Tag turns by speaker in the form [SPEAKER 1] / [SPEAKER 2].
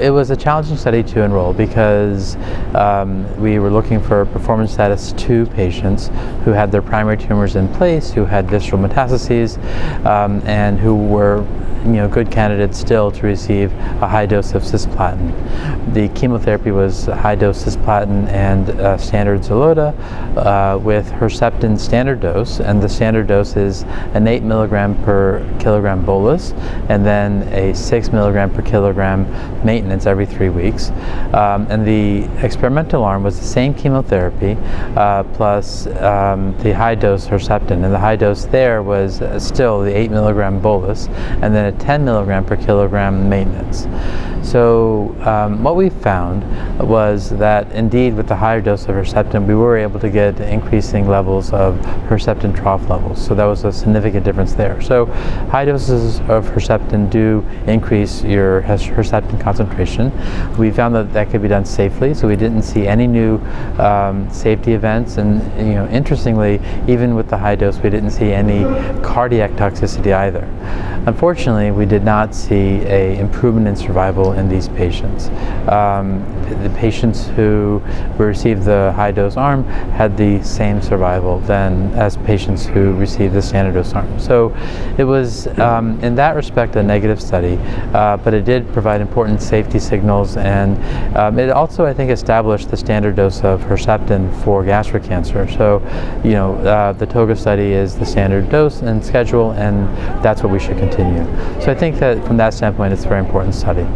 [SPEAKER 1] It was a challenging study to enroll because we were looking for performance status 2 patients who had their primary tumors in place, who had visceral metastases, and who were good candidates still to receive a high dose of cisplatin. The chemotherapy was high dose cisplatin and standard Xeloda with Herceptin standard dose, and the standard dose is an 8 milligram per kilogram bolus and then a 6 milligram per kilogram maintenance every 3 weeks. And the experimental arm was the same chemotherapy plus the high dose Herceptin, and the high dose there was still the 8 milligram bolus and then a 10 milligram per kilogram maintenance. So what we found was that indeed with the higher dose of Herceptin we were able to get increasing levels of Herceptin trough levels. So that was a significant difference there. So high doses of Herceptin do increase your Herceptin concentration. We found that that could be done safely, so we didn't see any new safety events, and interestingly, even with the high dose we didn't see any cardiac toxicity either. Unfortunately, we did not see an improvement in survival in these patients. The patients who received the high dose arm had the same survival then as patients who received the standard dose arm. So it was in that respect a negative study, but it did provide important safety signals, and it also, I think, established the standard dose of Herceptin for gastric cancer. So the TOGA study is the standard dose and schedule, and that's what we should continue. So I think that from that standpoint it's a very important study.